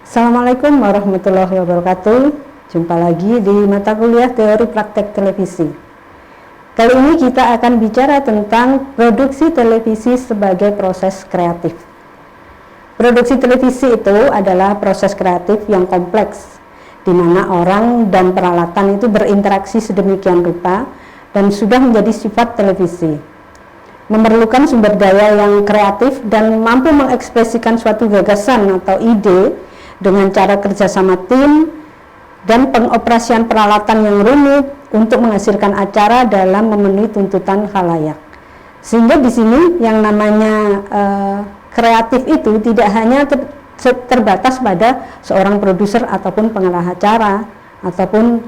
Assalamualaikum warahmatullahi wabarakatuh. Jumpa lagi di mata kuliah teori praktek televisi. Kali ini kita akan bicara tentang produksi televisi sebagai proses kreatif. Produksi televisi itu adalah proses kreatif yang kompleks, di mana orang dan peralatan itu berinteraksi sedemikian rupa dan sudah menjadi sifat televisi. Memerlukan sumber daya yang kreatif dan mampu mengekspresikan suatu gagasan atau ide dengan cara kerjasama tim dan pengoperasian peralatan yang rumit untuk menghasilkan acara dalam memenuhi tuntutan khalayak. Sehingga di sini yang namanya kreatif itu tidak hanya terbatas pada seorang produser ataupun pengarah acara ataupun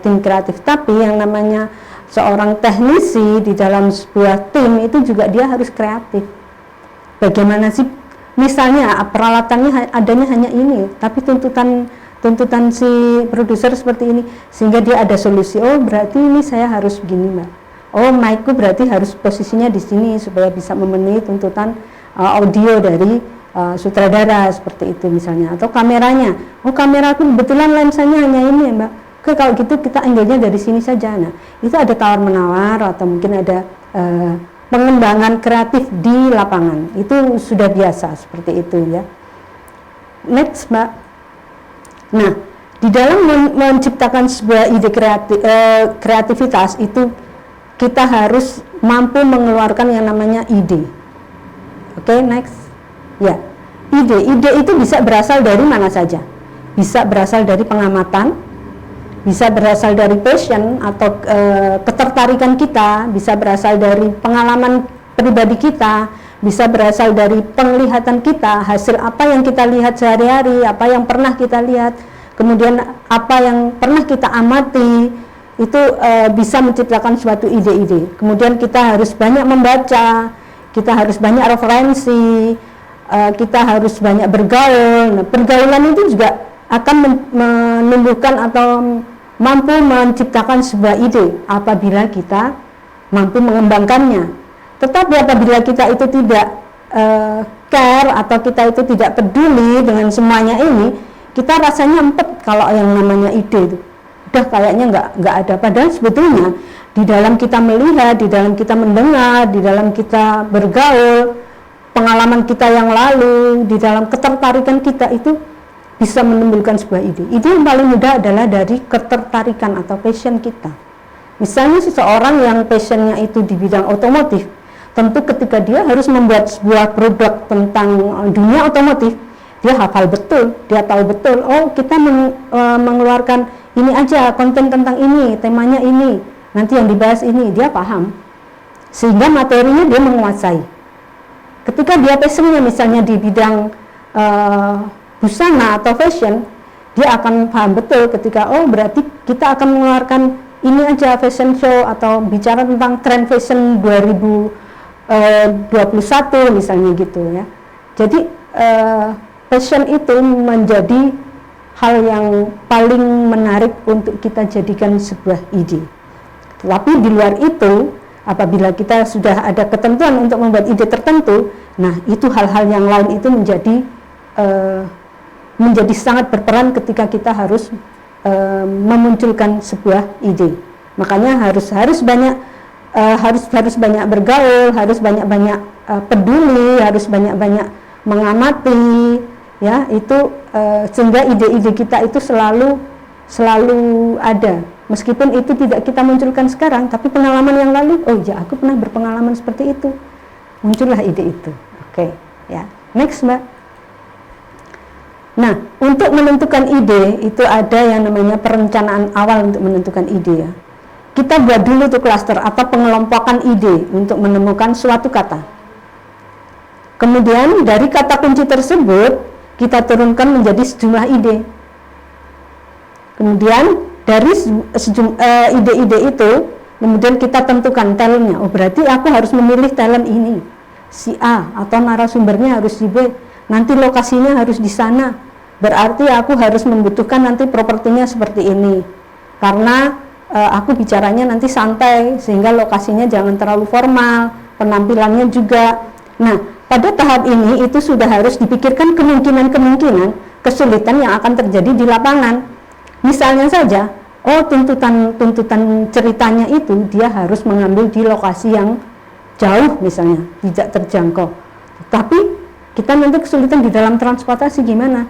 tim kreatif, tapi yang namanya seorang teknisi di dalam sebuah tim itu juga dia harus kreatif. Bagaimana sih? Misalnya peralatannya adanya hanya ini, tapi tuntutan si produser seperti ini, sehingga dia ada solusi. Oh, berarti ini saya harus begini, Mbak. Oh, mic-ku berarti harus posisinya di sini supaya bisa memenuhi tuntutan audio dari sutradara seperti itu misalnya. Atau kameranya. Oh, kameraku kebetulan lensanya hanya ini, Mbak. Oke, kalau gitu kita angle-nya dari sini saja. Nah, itu ada tawar-menawar atau mungkin ada pengembangan kreatif di lapangan. Itu sudah biasa seperti itu ya. Next, Mbak. Nah, di dalam menciptakan sebuah ide kreativitas itu kita harus mampu mengeluarkan yang namanya ide. Oke, next. Ya. Ide itu bisa berasal dari mana saja. Bisa berasal dari pengamatan, bisa berasal dari passion atau ketertarikan kita, bisa berasal dari pengalaman pribadi kita, bisa berasal dari penglihatan kita, hasil apa yang kita lihat sehari-hari, apa yang pernah kita lihat, kemudian apa yang pernah kita amati, itu bisa menciptakan suatu ide-ide. Kemudian kita harus banyak membaca, kita harus banyak referensi, kita harus banyak bergaul. Nah, pergaulan itu juga akan menumbuhkan atau mampu menciptakan sebuah ide apabila kita mampu mengembangkannya. Tetapi apabila kita itu tidak care atau kita itu tidak peduli dengan semuanya ini, kita rasanya empet kalau yang namanya ide itu. Udah kayaknya nggak ada. Padahal sebetulnya di dalam kita melihat, di dalam kita mendengar, di dalam kita bergaul, pengalaman kita yang lalu, di dalam ketertarikan kita itu bisa menimbulkan sebuah ide. Ide yang paling mudah adalah dari ketertarikan atau passion kita. Misalnya seseorang yang passionnya itu di bidang otomotif, tentu ketika dia harus membuat sebuah produk tentang dunia otomotif, dia hafal betul, dia tahu betul, oh kita mengeluarkan ini aja, konten tentang ini, temanya ini, nanti yang dibahas ini, dia paham. Sehingga materinya dia menguasai. Ketika dia passionnya misalnya di bidang busana atau fashion, dia akan paham betul ketika oh berarti kita akan mengeluarkan ini aja fashion show atau bicara tentang tren fashion 2021 misalnya gitu ya. Jadi fashion itu menjadi hal yang paling menarik untuk kita jadikan sebuah ide. Tapi di luar itu, apabila kita sudah ada ketentuan untuk membuat ide tertentu, nah itu hal-hal yang lain itu menjadi sangat berperan ketika kita harus memunculkan sebuah ide. Makanya harus banyak bergaul, harus banyak peduli, harus banyak mengamati, ya itu sehingga ide-ide kita itu selalu ada. Meskipun itu tidak kita munculkan sekarang, tapi pengalaman yang lalu, oh ya aku pernah berpengalaman seperti itu, muncullah ide itu. Oke, ya. Next, Mbak. Nah, untuk menentukan ide itu ada yang namanya perencanaan awal untuk menentukan ide ya. Kita buat dulu tuh klaster atau pengelompokan ide untuk menemukan suatu kata. Kemudian dari kata kunci tersebut kita turunkan menjadi sejumlah ide. Kemudian dari ide-ide itu kemudian kita tentukan talentnya. Oh berarti aku harus memilih talent ini, si A, atau narasumbernya harus si B. Nanti lokasinya harus di sana. Berarti aku harus membutuhkan nanti propertinya seperti ini. Karena aku bicaranya nanti santai, sehingga lokasinya jangan terlalu formal, penampilannya juga. Nah, pada tahap ini itu sudah harus dipikirkan kemungkinan-kemungkinan kesulitan yang akan terjadi di lapangan. Misalnya saja, tuntutan ceritanya itu dia harus mengambil di lokasi yang jauh misalnya, tidak terjangkau. Tapi kita nanti kesulitan di dalam transportasi gimana?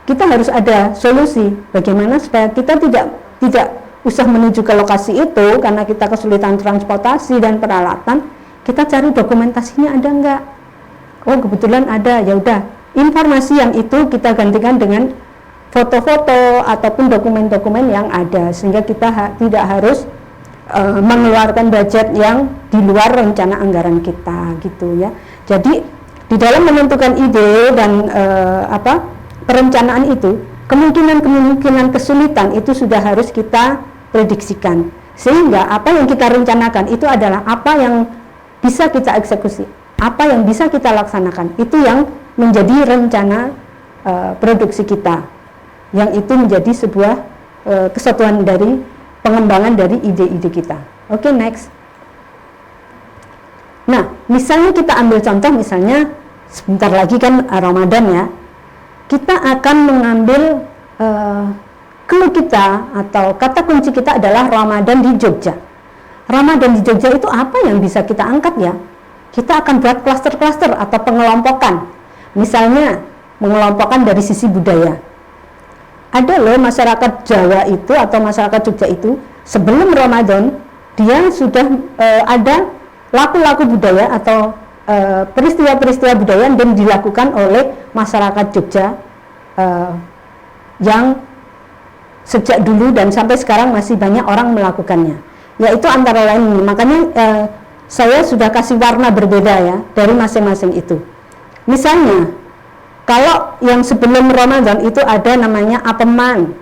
Kita harus ada solusi bagaimana supaya kita tidak usah menuju ke lokasi itu karena kita kesulitan transportasi dan peralatan. Kita cari dokumentasinya ada enggak? Oh, kebetulan ada, ya udah. Informasi yang itu kita gantikan dengan foto-foto ataupun dokumen-dokumen yang ada, sehingga kita tidak harus mengeluarkan budget yang di luar rencana anggaran kita, gitu ya. Jadi di dalam menentukan ide dan perencanaan itu, kemungkinan kesulitan itu sudah harus kita prediksikan, sehingga apa yang kita rencanakan itu adalah apa yang bisa kita eksekusi, apa yang bisa kita laksanakan, itu yang menjadi rencana produksi kita, yang itu menjadi sebuah kesatuan dari pengembangan dari ide-ide kita. Oke, next. Nah, misalnya kita ambil contoh, misalnya sebentar lagi kan Ramadan ya, kita akan mengambil clue kita atau kata kunci kita adalah Ramadan di Jogja. Ramadan di Jogja itu apa yang bisa kita angkat ya? Kita akan buat klaster-klaster atau pengelompokan. Misalnya mengelompokkan dari sisi budaya. Ada loh masyarakat Jawa itu atau masyarakat Jogja itu sebelum Ramadan dia sudah ada laku-laku budaya atau peristiwa-peristiwa budaya yang dilakukan oleh masyarakat Jogja yang sejak dulu dan sampai sekarang masih banyak orang melakukannya. Yaitu antara lain, makanya saya sudah kasih warna berbeda ya dari masing-masing itu. Misalnya, kalau yang sebelum Ramadan itu ada namanya apeman,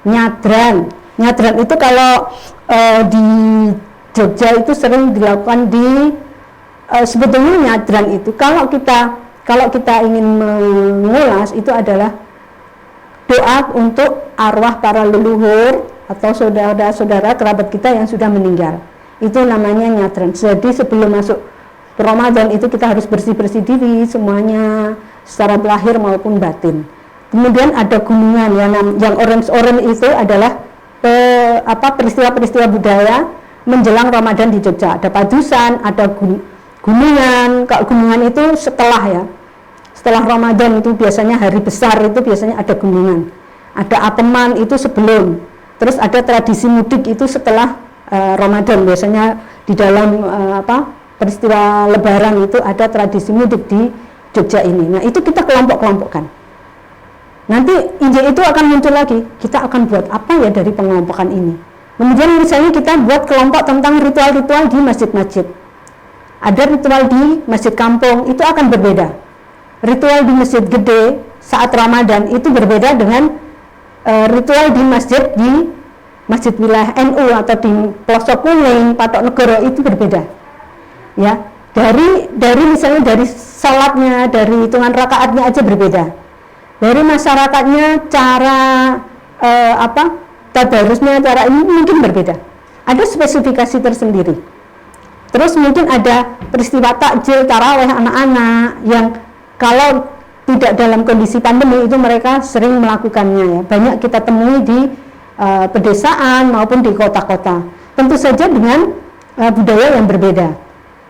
nyadran. Nyadran itu kalau di Jogja itu sering dilakukan di sebetulnya nyadran itu kalau kita ingin mengulas itu adalah doa untuk arwah para leluhur atau saudara-saudara kerabat kita yang sudah meninggal. Itu namanya nyadran. Jadi sebelum masuk Ramadan itu kita harus bersih-bersih diri semuanya secara lahir maupun batin. Kemudian ada gunungan yang orange itu adalah peristiwa-peristiwa budaya menjelang Ramadan di Jogja. Ada padusan, ada gunungan. Kalau gunungan itu setelah Ramadan itu biasanya hari besar itu biasanya ada gunungan. Ada apeman itu sebelum. Terus ada tradisi mudik itu setelah Ramadan, biasanya di dalam peristiwa Lebaran itu ada tradisi mudik di Jogja ini. Nah, itu kita kelompok-kelompokkan. Nanti ide itu akan muncul lagi. Kita akan buat apa ya dari pengelompokan ini? Kemudian misalnya kita buat kelompok tentang ritual-ritual di masjid-masjid. Ada ritual di masjid kampung, itu akan berbeda. Ritual di masjid gede saat Ramadan itu berbeda dengan ritual di masjid wilayah NU atau di Pelosok Kuning, Patok Negoro itu berbeda. Ya, dari misalnya dari salatnya, dari hitungan rakaatnya aja berbeda. Dari masyarakatnya cara tadarusnya, cara ini mungkin berbeda. Ada spesifikasi tersendiri. Terus mungkin ada peristiwa takjil taraweh anak-anak yang kalau tidak dalam kondisi pandemi itu mereka sering melakukannya ya. Banyak kita temui di pedesaan maupun di kota-kota. Tentu saja dengan budaya yang berbeda.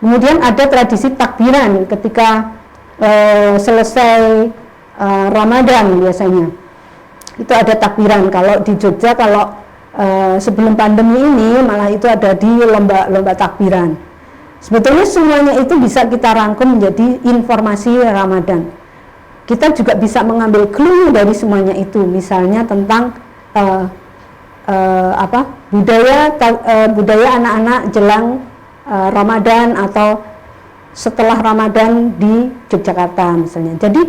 Kemudian ada tradisi takbiran ketika selesai Ramadan biasanya. Itu ada takbiran. Kalau di Jogja sebelum pandemi ini malah itu ada di lomba takbiran. Sebetulnya semuanya itu bisa kita rangkum menjadi informasi Ramadan. Kita juga bisa mengambil clue dari semuanya itu, misalnya tentang budaya anak-anak jelang Ramadan atau setelah Ramadan di Yogyakarta misalnya. Jadi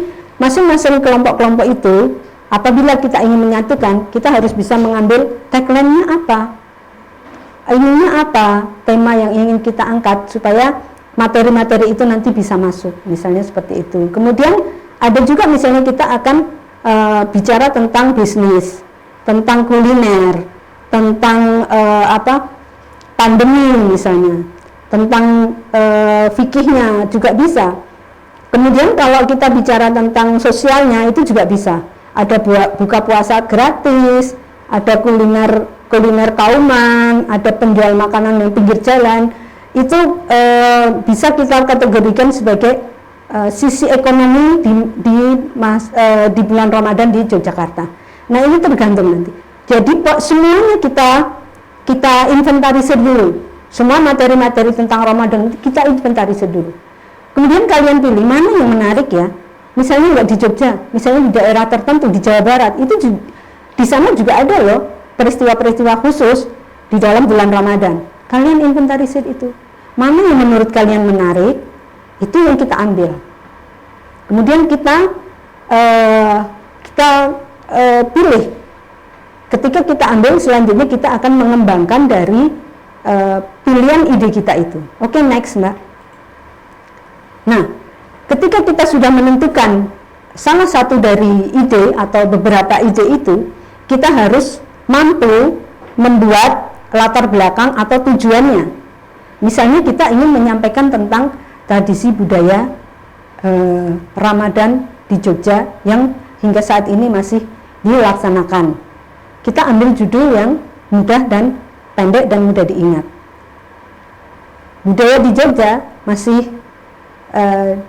masing-masing kelompok-kelompok itu apabila kita ingin menyatukan, kita harus bisa mengambil tagline-nya apa, ininya apa, tema yang ingin kita angkat supaya materi-materi itu nanti bisa masuk, misalnya seperti itu. Kemudian ada juga misalnya kita akan bicara tentang bisnis, tentang kuliner, tentang pandemi misalnya. tentang fikihnya juga bisa. Kemudian kalau kita bicara tentang sosialnya itu juga bisa. Ada buka puasa gratis, ada kuliner kauman, ada penjual makanan di pinggir jalan. Itu bisa kita kategorikan sebagai sisi ekonomi di bulan Ramadan di Yogyakarta. Nah, ini tergantung nanti. Jadi semuanya kita inventarisir dulu. Semua materi-materi tentang Ramadan kita inventarisir dulu. Kemudian kalian pilih mana yang menarik ya. Misalnya nggak di Jogja, misalnya di daerah tertentu di Jawa Barat, itu di sana juga ada loh peristiwa-peristiwa khusus di dalam bulan Ramadan. Kalian inventarisir itu. Mana yang menurut kalian menarik, itu yang kita ambil. Kemudian kita pilih. Ketika kita ambil, selanjutnya kita akan mengembangkan dari pilihan ide kita itu. Oke, next Mbak. Nah, ketika kita sudah menentukan salah satu dari ide atau beberapa ide itu, kita harus mampu membuat latar belakang atau tujuannya. Misalnya kita ingin menyampaikan tentang tradisi budaya Ramadan di Jogja yang hingga saat ini masih dilaksanakan. Kita ambil judul yang mudah dan pendek dan mudah diingat. Budaya di Jogja masih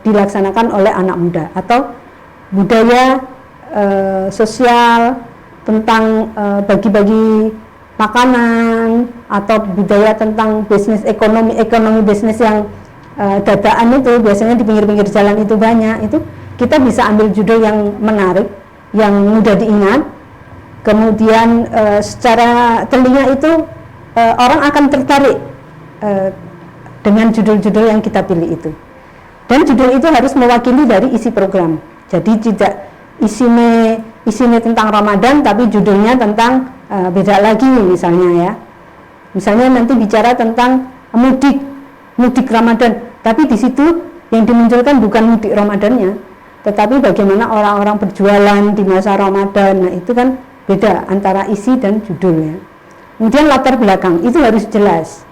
dilaksanakan oleh anak muda, atau budaya sosial tentang bagi-bagi makanan, atau budaya tentang bisnis ekonomi bisnis yang dadaan itu biasanya di pinggir-pinggir jalan itu banyak. Itu kita bisa ambil judul yang menarik, yang mudah diingat. Kemudian secara telinga itu orang akan tertarik dengan judul-judul yang kita pilih itu. Dan judul itu harus mewakili dari isi program. Jadi tidak isinya tentang Ramadan, tapi judulnya tentang beda lagi misalnya ya. Misalnya nanti bicara tentang mudik Ramadan, tapi di situ yang dimunculkan bukan mudik Ramadannya, tetapi bagaimana orang-orang berjualan di masa Ramadan. Nah, itu kan beda antara isi dan judulnya. Kemudian latar belakang itu harus jelas,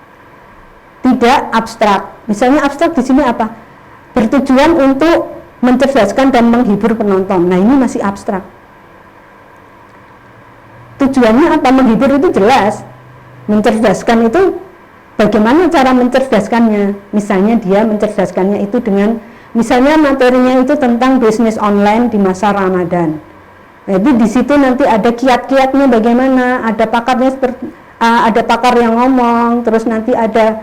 tidak abstrak. Misalnya abstrak di sini apa? Bertujuan untuk mencerdaskan dan menghibur penonton. Nah, ini masih abstrak. Tujuannya apa? Menghibur itu jelas. Mencerdaskan itu bagaimana cara mencerdaskannya? Misalnya dia mencerdaskannya itu dengan, misalnya materinya itu tentang bisnis online di masa Ramadan. Jadi di situ nanti ada kiat-kiatnya bagaimana, ada pakarnya ada pakar yang ngomong, terus nanti ada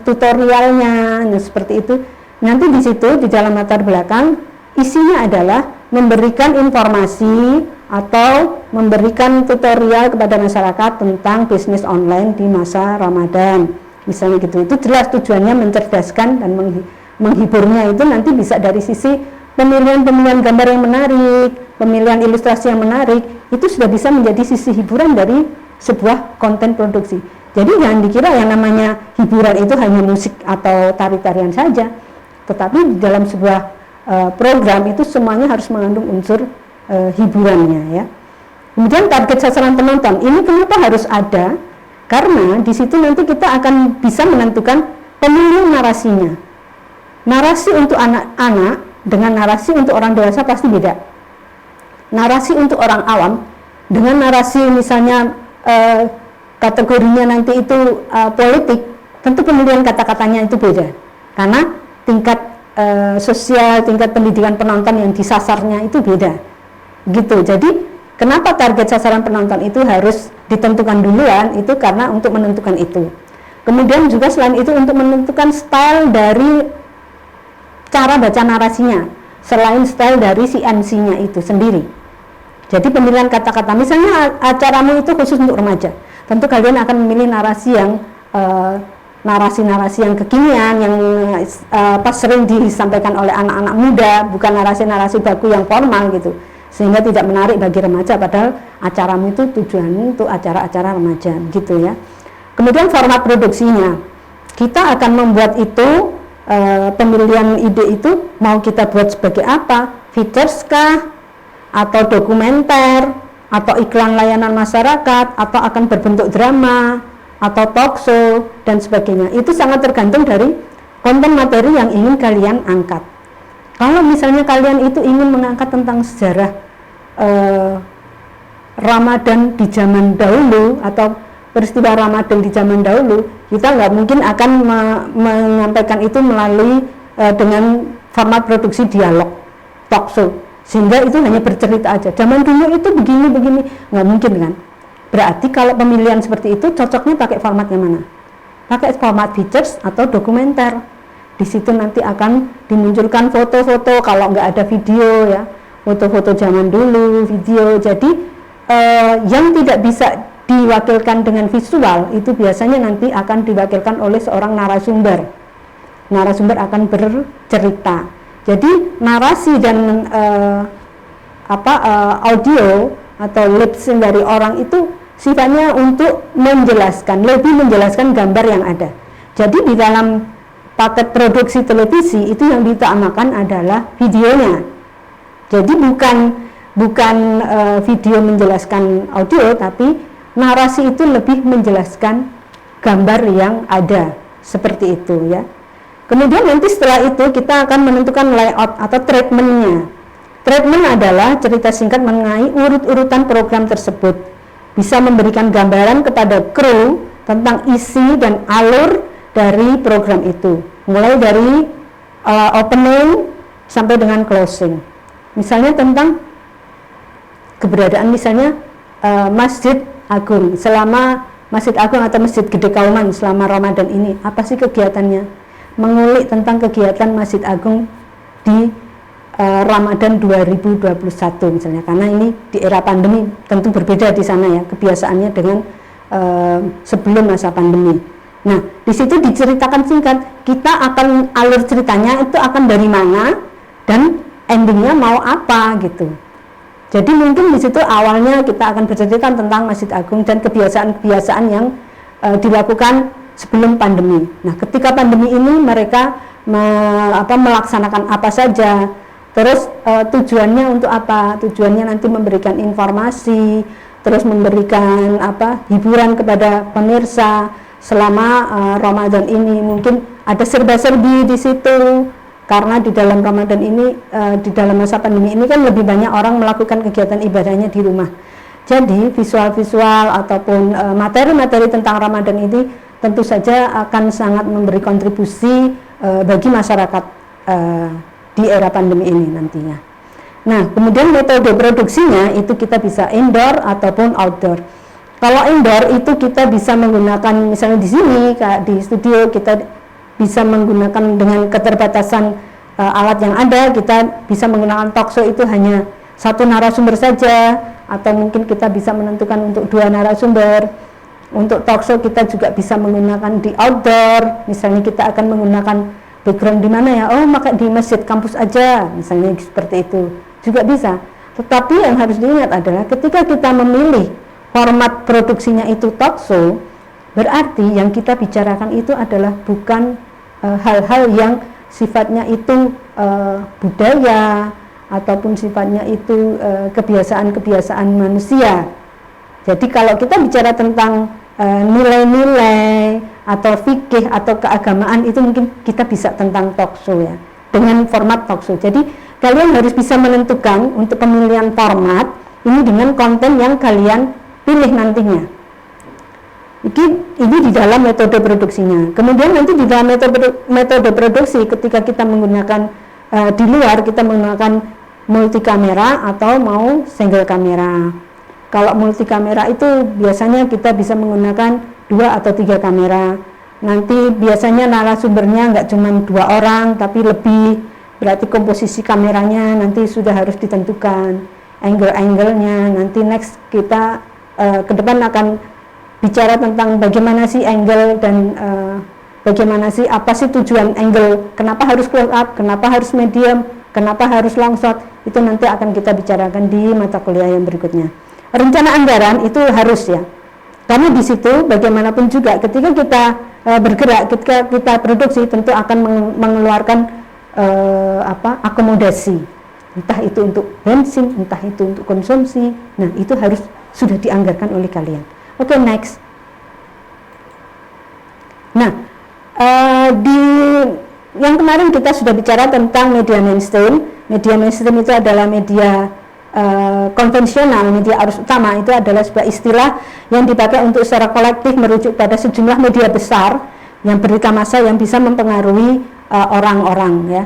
tutorialnya, nah, seperti itu. Nanti di situ di dalam latar belakang isinya adalah memberikan informasi atau memberikan tutorial kepada masyarakat tentang bisnis online di masa Ramadan, misalnya gitu. Itu jelas tujuannya mencerdaskan dan menghiburnya. Itu nanti bisa dari sisi pemilihan gambar yang menarik, pemilihan ilustrasi yang menarik. Itu sudah bisa menjadi sisi hiburan dari sebuah konten produksi. Jadi jangan dikira yang namanya hiburan itu hanya musik atau tari-tarian saja, tetapi di dalam sebuah program itu semuanya harus mengandung unsur hiburannya ya. Kemudian target sasaran penonton ini kenapa harus ada? Karena di situ nanti kita akan bisa menentukan pemilihan narasinya. Narasi untuk anak-anak dengan narasi untuk orang dewasa pasti beda. Narasi untuk orang awam dengan narasi misalnya kategorinya nanti itu politik, tentu pemilihan kata-katanya itu beda, karena tingkat sosial, tingkat pendidikan penonton yang disasarnya itu beda gitu. Jadi kenapa target sasaran penonton itu harus ditentukan duluan, itu karena untuk menentukan itu. Kemudian juga selain itu untuk menentukan style dari cara baca narasinya, selain style dari si MC-nya itu sendiri. Jadi pemilihan kata-kata, misalnya acaramu itu khusus untuk remaja, tentu kalian akan memilih narasi yang narasi-narasi yang kekinian, yang sering disampaikan oleh anak-anak muda, bukan narasi-narasi baku yang formal gitu, sehingga tidak menarik bagi remaja, padahal acaramu itu tujuannya untuk acara-acara remaja gitu ya. Kemudian format produksinya, kita akan membuat itu pemilihan ide itu mau kita buat sebagai apa, features kah, atau dokumenter, atau iklan layanan masyarakat, atau akan berbentuk drama, atau talk show dan sebagainya. Itu sangat tergantung dari konten materi yang ingin kalian angkat. Kalau misalnya kalian itu ingin mengangkat tentang sejarah Ramadan di zaman dahulu atau peristiwa Ramadan di zaman dahulu, kita nggak mungkin akan menyampaikan itu melalui dengan format produksi dialog, talk show, sehingga itu hanya bercerita aja. Zaman dulu itu begini, nggak mungkin kan? Berarti kalau pemilihan seperti itu cocoknya pakai format yang mana? Pakai format features atau dokumenter. Di situ nanti akan dimunculkan foto-foto, kalau nggak ada video ya, foto-foto zaman dulu, video. Jadi yang tidak bisa diwakilkan dengan visual itu biasanya nanti akan diwakilkan oleh seorang narasumber. Narasumber akan bercerita. Jadi narasi dan audio atau lip sync dari orang itu sifatnya untuk menjelaskan, lebih menjelaskan gambar yang ada. Jadi di dalam paket produksi televisi itu yang diutamakan adalah videonya. Jadi bukan video menjelaskan audio, tapi narasi itu lebih menjelaskan gambar yang ada, seperti itu ya. Kemudian nanti setelah itu kita akan menentukan layout atau treatmentnya. Treatment adalah cerita singkat mengenai urut-urutan program tersebut, bisa memberikan gambaran kepada kru tentang isi dan alur dari program itu, mulai dari opening sampai dengan closing. Misalnya tentang keberadaan misalnya Masjid Agung, selama Masjid Agung atau Masjid Gede Kauman selama Ramadan ini, apa sih kegiatannya? Mengulik tentang kegiatan Masjid Agung di Ramadan 2021 misalnya, karena ini di era pandemi tentu berbeda di sana ya kebiasaannya dengan sebelum masa pandemi. Nah, di situ diceritakan singkat, kita akan alur ceritanya itu akan dari mana dan endingnya mau apa gitu. Jadi mungkin di situ awalnya kita akan bercerita tentang Masjid Agung dan kebiasaan-kebiasaan yang dilakukan sebelum pandemi. Nah, ketika pandemi ini mereka melaksanakan apa saja, terus tujuannya untuk apa? Tujuannya nanti memberikan informasi, terus memberikan hiburan kepada pemirsa selama Ramadan ini. Mungkin ada serba-serbi di situ. Karena di dalam Ramadan ini, di dalam masa pandemi ini kan lebih banyak orang melakukan kegiatan ibadahnya di rumah. Jadi visual-visual ataupun materi-materi tentang Ramadan ini tentu saja akan sangat memberi kontribusi bagi masyarakat di era pandemi ini nantinya. Nah, kemudian metode produksinya itu kita bisa indoor ataupun outdoor. Kalau indoor itu kita bisa menggunakan misalnya di sini di studio kita bisa menggunakan dengan keterbatasan alat yang ada, kita bisa menggunakan talk show itu hanya satu narasumber saja, atau mungkin kita bisa menentukan untuk 2 narasumber. Untuk talk show kita juga bisa menggunakan di outdoor, misalnya kita akan menggunakan background di mana ya, maka di masjid kampus aja, misalnya seperti itu juga bisa. Tetapi yang harus diingat adalah ketika kita memilih format produksinya itu talk show, berarti yang kita bicarakan itu adalah bukan hal-hal yang sifatnya itu budaya ataupun sifatnya itu kebiasaan-kebiasaan manusia. Jadi kalau kita bicara tentang nilai-nilai atau fikih atau keagamaan itu mungkin kita bisa tentang talk show ya, dengan format talk show. Jadi kalian harus bisa menentukan untuk pemilihan format ini dengan konten yang kalian pilih nantinya. Ini di dalam metode produksinya. Kemudian nanti di dalam metode produksi ketika kita menggunakan di luar kita menggunakan multi kamera atau mau single kamera. Kalau multi kamera itu biasanya kita bisa menggunakan 2 atau 3 kamera. Nanti biasanya narasumbernya nggak cuma 2 orang tapi lebih, berarti komposisi kameranya nanti sudah harus ditentukan, angle-angle-nya. Nanti next kita ke depan akan bicara tentang bagaimana sih angle dan bagaimana sih apa sih tujuan angle, kenapa harus close up, kenapa harus medium, kenapa harus long shot, itu nanti akan kita bicarakan di mata kuliah yang berikutnya. Rencana anggaran itu harus ya, karena di situ bagaimanapun juga ketika kita bergerak, ketika kita produksi tentu akan mengeluarkan akomodasi, entah itu untuk bensin, entah itu untuk konsumsi. Nah, itu harus sudah dianggarkan oleh kalian. Oke, next. Nah, di yang kemarin kita sudah bicara tentang media mainstream. Media mainstream itu adalah media konvensional, media arus utama. Itu adalah sebuah istilah yang dipakai untuk secara kolektif merujuk pada sejumlah media besar yang berita massa yang bisa mempengaruhi orang-orang ya,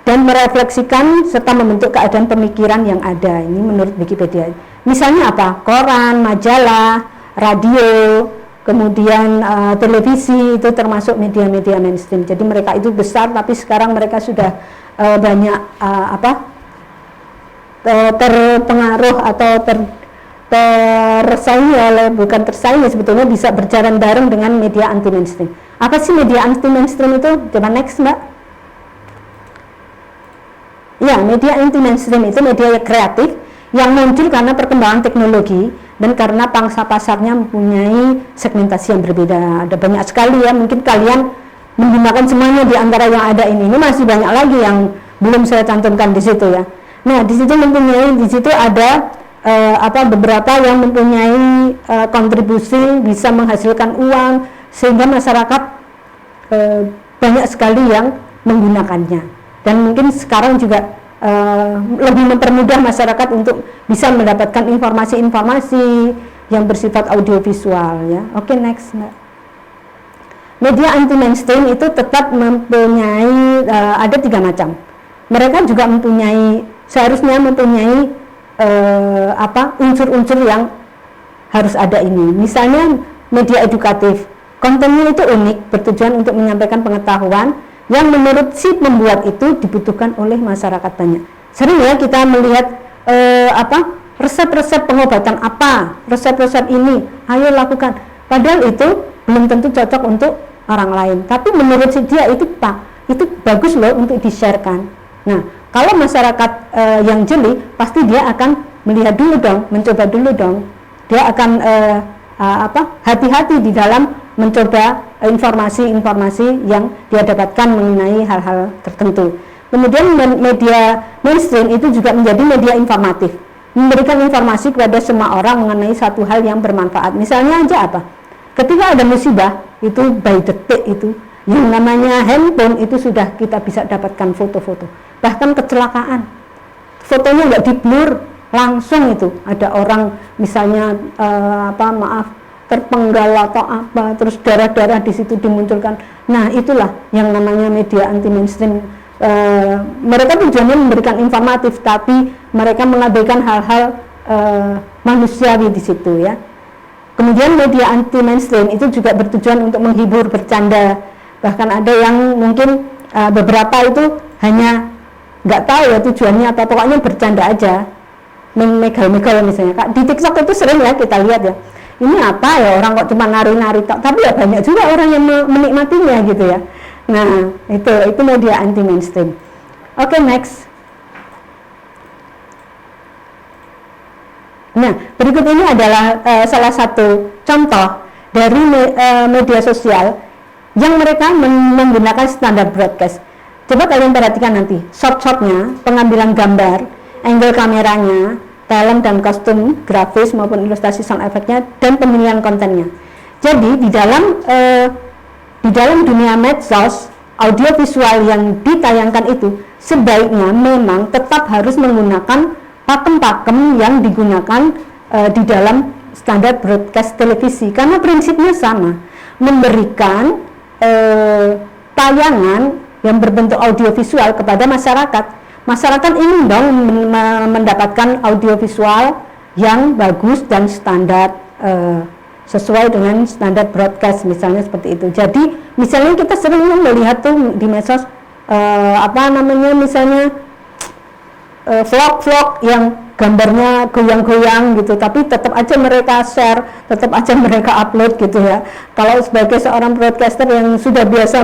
dan merefleksikan serta membentuk keadaan pemikiran yang ada. Ini menurut Wikipedia. Misalnya apa? Koran, majalah, radio, kemudian televisi, itu termasuk media-media mainstream. Jadi mereka itu besar, tapi sekarang mereka sudah banyak terpengaruh atau tersaingi oleh, bukan tersaingi sebetulnya, bisa berjalan bareng dengan media anti mainstream. Apa sih media anti mainstream itu? Coba next Mbak. Ya, media anti mainstream itu media kreatif yang muncul karena perkembangan teknologi dan karena pangsa pasarnya mempunyai segmentasi yang berbeda. Ada banyak sekali ya, mungkin kalian menggunakan semuanya di antara yang ada ini. Ini masih banyak lagi yang belum saya cantumkan di situ ya. Nah, di situ ada beberapa yang mempunyai kontribusi, bisa menghasilkan uang, sehingga masyarakat banyak sekali yang menggunakannya. Dan mungkin sekarang juga lebih mempermudah masyarakat untuk bisa mendapatkan informasi-informasi yang bersifat audiovisual ya. Oke, next Mbak. Media anti mainstream itu tetap mempunyai ada 3 macam. Mereka juga seharusnya mempunyai unsur-unsur yang harus ada ini. Misalnya media edukatif, kontennya itu unik, bertujuan untuk menyampaikan pengetahuan yang menurut si pembuat itu dibutuhkan oleh masyarakat banyak. Sering ya kita melihat resep-resep pengobatan resep-resep ini, ayo lakukan. Padahal itu belum tentu cocok untuk orang lain. Tapi menurut si dia itu bagus loh untuk di-sharekan. Nah, kalau masyarakat yang jeli, pasti dia akan melihat dulu dong, mencoba dulu dong. Dia akan hati-hati di dalam mencoba informasi-informasi yang dia dapatkan mengenai hal-hal tertentu. Kemudian media mainstream itu juga menjadi media informatif, memberikan informasi kepada semua orang mengenai satu hal yang bermanfaat. Misalnya aja ketika ada musibah, itu by detik itu, yang namanya handphone itu sudah kita bisa dapatkan foto-foto. Bahkan kecelakaan, fotonya nggak di blur, langsung itu ada orang misalnya terpenggal atau terus darah-darah di situ dimunculkan. Nah, itulah yang namanya media anti mainstream. Mereka tujuannya memberikan informatif, tapi mereka mengabaikan hal-hal manusiawi di situ ya. Kemudian media anti mainstream itu juga bertujuan untuk menghibur, bercanda. Bahkan ada yang mungkin beberapa itu hanya nggak tahu ya tujuannya apa, pokoknya bercanda aja, megal-megal misalnya. Di TikTok itu sering ya kita lihat ya, ini apa ya, orang kok cuma nari-nari tapi ya banyak juga orang yang menikmatinya gitu ya. Nah, itu media anti mainstream. Oke, next. Nah, berikut ini adalah salah satu contoh dari media sosial yang mereka menggunakan standar broadcast. Coba kalian perhatikan nanti shot-shotnya, pengambilan gambar, angle kameranya, talent dan kostum grafis maupun ilustrasi sound effect-nya, dan pemilihan kontennya. Jadi di dalam dunia medsos, audiovisual yang ditayangkan itu sebaiknya memang tetap harus menggunakan pakem-pakem yang digunakan di dalam standar broadcast televisi, karena prinsipnya sama, memberikan tayangan yang berbentuk audiovisual kepada masyarakat. Masyarakat ingin dong mendapatkan audiovisual yang bagus dan standar, sesuai dengan standar broadcast misalnya seperti itu. Jadi misalnya kita sering melihat tuh di medsos misalnya vlog-vlog yang gambarnya goyang-goyang gitu, tapi tetap aja mereka share, tetap aja mereka upload gitu ya. Kalau sebagai seorang broadcaster yang sudah biasa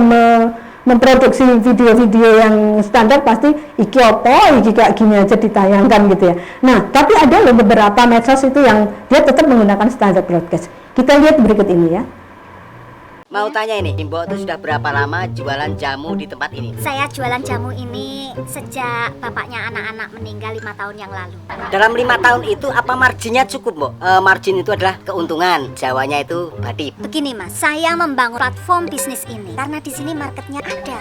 memproduksi video-video yang standar, pasti iki kayak gini aja ditayangkan gitu ya. Nah, tapi ada loh beberapa medsos itu yang dia tetap menggunakan standar broadcast. Kita lihat berikut ini ya. Mau tanya ini, Mbok tuh sudah berapa lama jualan jamu di tempat ini? Saya jualan jamu ini sejak bapaknya anak-anak meninggal 5 tahun yang lalu. Dalam 5 tahun itu apa marginnya cukup, Mbok? Margin itu adalah keuntungan, Jawanya itu badi. Begini Mas, saya membangun platform bisnis ini karena di sini marketnya ada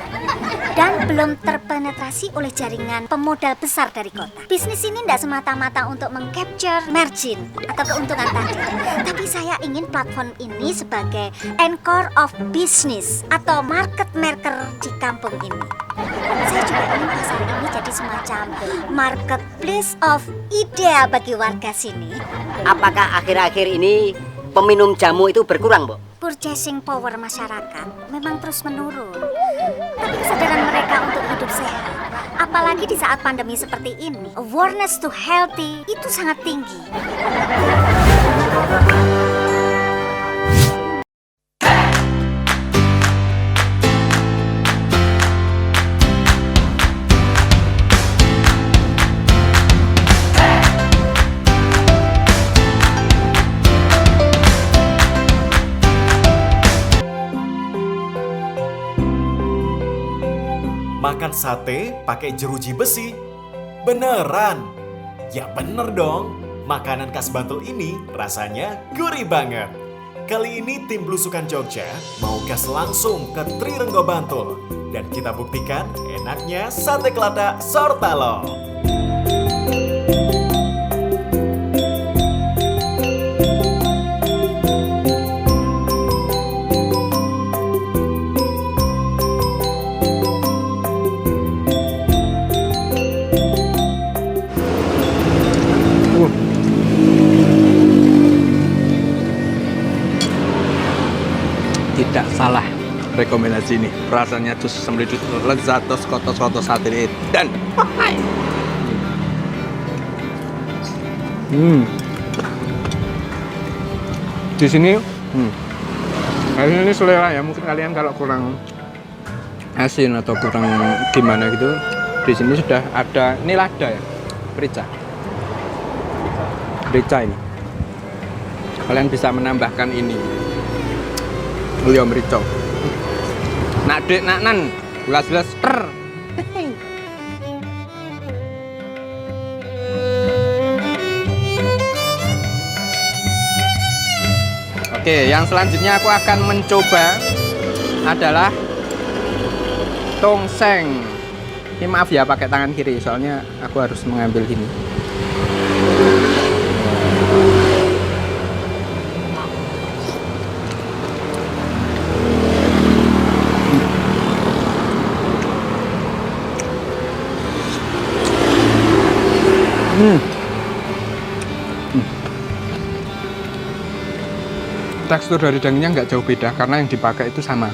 dan belum terpenetrasi oleh jaringan pemodal besar dari kota. Bisnis ini tidak semata-mata untuk mengcapture margin atau keuntungan tadi, tapi saya ingin platform ini sebagai anchor of business atau market maker di kampung ini. Saya juga ingin pasar ini jadi semacam marketplace of ideal bagi warga sini. Apakah akhir-akhir ini peminum jamu itu berkurang, Mbok? Purchasing power masyarakat memang terus menurun, tapi kesadaran mereka untuk hidup sehat, apalagi di saat pandemi seperti ini, awareness to healthy itu sangat tinggi. Makan sate pakai jeruji besi? Beneran? Ya bener dong, makanan khas Bantul ini rasanya gurih banget. Kali ini tim Belusukan Jogja mau gas langsung ke Trirenggo Bantul. Dan kita buktikan enaknya sate keladak Sortalo. Tidak salah rekomendasi ini, rasanya tuh semridut lezatos kotos-kotos sate dan di sini ini selera ya, mungkin kalian kalau kurang asin atau kurang gimana gitu, di sini sudah ada, ini lada ya, merica ini, kalian bisa menambahkan ini beliau merica. Nak dek nak nan, gelas-gelas ter. Oke, yang selanjutnya aku akan mencoba adalah tongseng. Ini maaf ya pakai tangan kiri, soalnya aku harus mengambil ini. Tekstur dari dagingnya nggak jauh beda karena yang dipakai itu sama.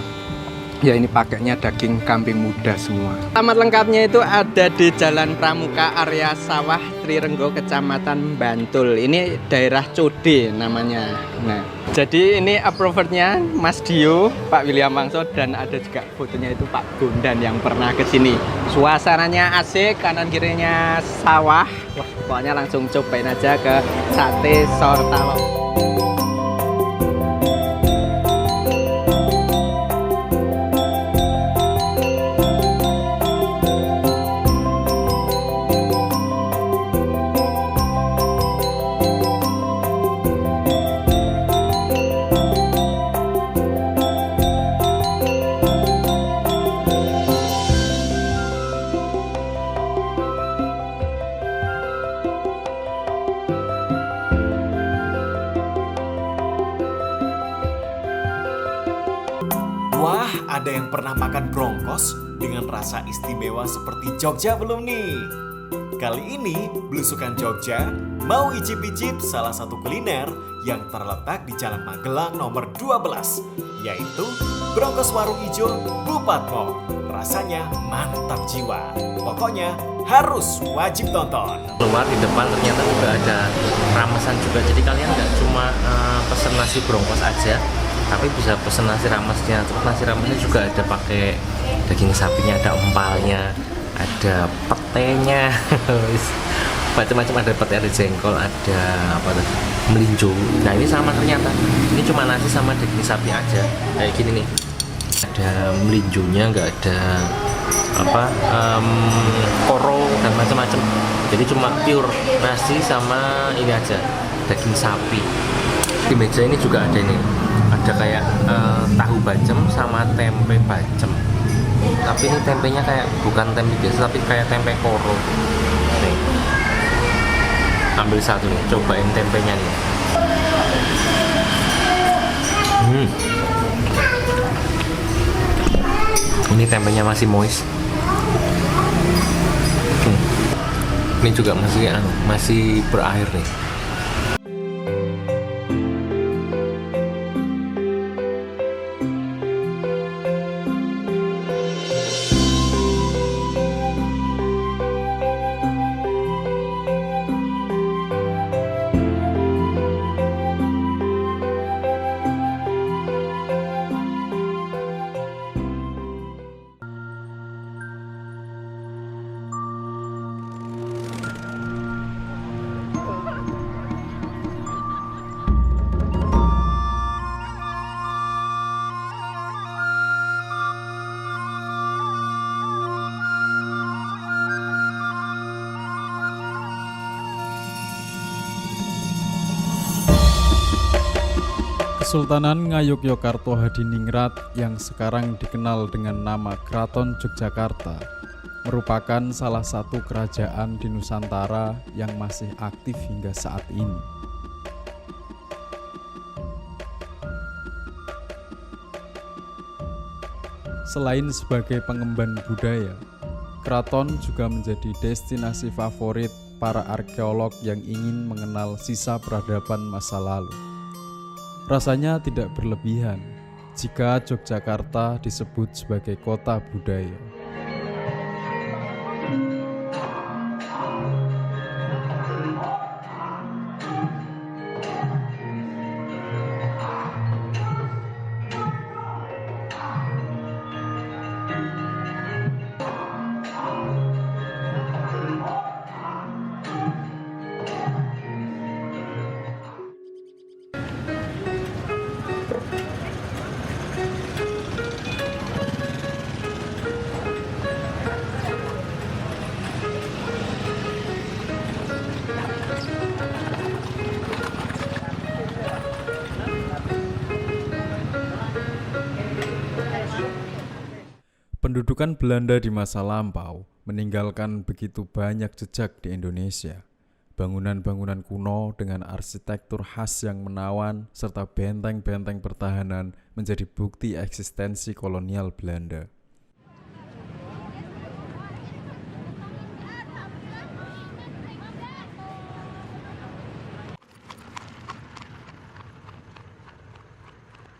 Ya ini pakainya daging kambing muda semua. Alamat lengkapnya itu ada di Jalan Pramuka area Sawah Trirenggo Kecamatan Bantul. Ini daerah Code namanya. Nah, jadi ini approvernya Mas Dio, Pak William Wangso, dan ada juga fotonya itu Pak Bondan yang pernah ke sini. Suasananya asik, kanan kirinya sawah. Wah, pokoknya langsung cobain aja ke sate Sortalo. Wah, ada yang pernah makan brongkos dengan rasa istimewa seperti Jogja belum nih? Kali ini, Belusukan Jogja mau icip-icip salah satu kuliner yang terletak di Jalan Magelang nomor 12, yaitu brongkos warung ijo Bu Patmo. Rasanya mantap jiwa. Pokoknya harus wajib tonton. Keluar di depan ternyata juga ada ramesan juga, jadi kalian nggak cuma pesen nasi brongkos aja, tapi bisa pesen nasi ramesnya. Terus nasi ramesnya juga ada pakai daging sapinya, ada empalnya, ada petenya, macam-macam, ada pete, ada jengkol, ada apa tuh, melinjo. Nah ini sama ternyata, ini cuma nasi sama daging sapi aja kayak gini nih. Ada melinjonya, nggak ada koro dan macam-macam. Jadi cuma pure nasi sama ini aja daging sapi. Di meja ini juga ada ini, ada kayak tahu bacem sama tempe bacem. Tapi ini tempenya kayak bukan tempe biasa, tapi kayak tempe koro. Nih, ambil satu nih, cobain tempenya nih. Ini tempenya masih moist. Ini juga masih berair nih. Kesultanan Ngayogyakarta Hadiningrat yang sekarang dikenal dengan nama Keraton Yogyakarta merupakan salah satu kerajaan di Nusantara yang masih aktif hingga saat ini. Selain sebagai pengemban budaya, keraton juga menjadi destinasi favorit para arkeolog yang ingin mengenal sisa peradaban masa lalu. Rasanya tidak berlebihan jika Yogyakarta disebut sebagai kota budaya. Pendudukan Belanda di masa lampau meninggalkan begitu banyak jejak di Indonesia. Bangunan-bangunan kuno dengan arsitektur khas yang menawan serta benteng-benteng pertahanan menjadi bukti eksistensi kolonial Belanda.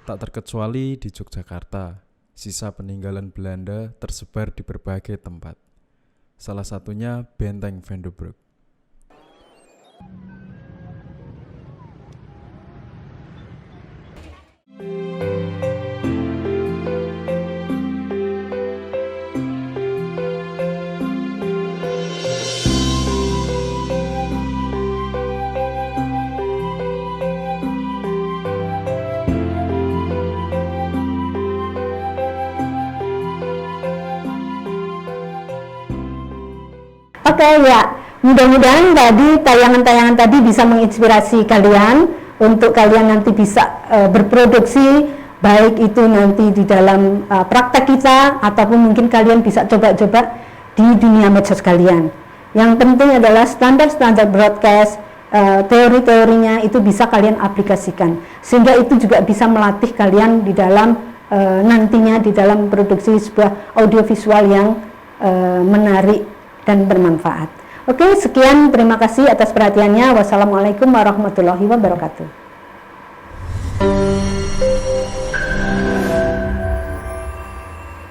Tak terkecuali di Yogyakarta, sisa peninggalan Belanda tersebar di berbagai tempat. Salah satunya Benteng Vandenberg. Oke ya, mudah-mudahan tadi tayangan-tayangan tadi bisa menginspirasi kalian untuk kalian nanti bisa berproduksi, baik itu nanti di dalam praktek kita ataupun mungkin kalian bisa coba-coba di dunia medsos kalian. Yang penting adalah standar-standar broadcast, teori-teorinya itu bisa kalian aplikasikan, sehingga itu juga bisa melatih kalian di dalam nantinya di dalam produksi sebuah audiovisual yang menarik dan bermanfaat. Oke, sekian, terima kasih atas perhatiannya. Wassalamualaikum warahmatullahi wabarakatuh.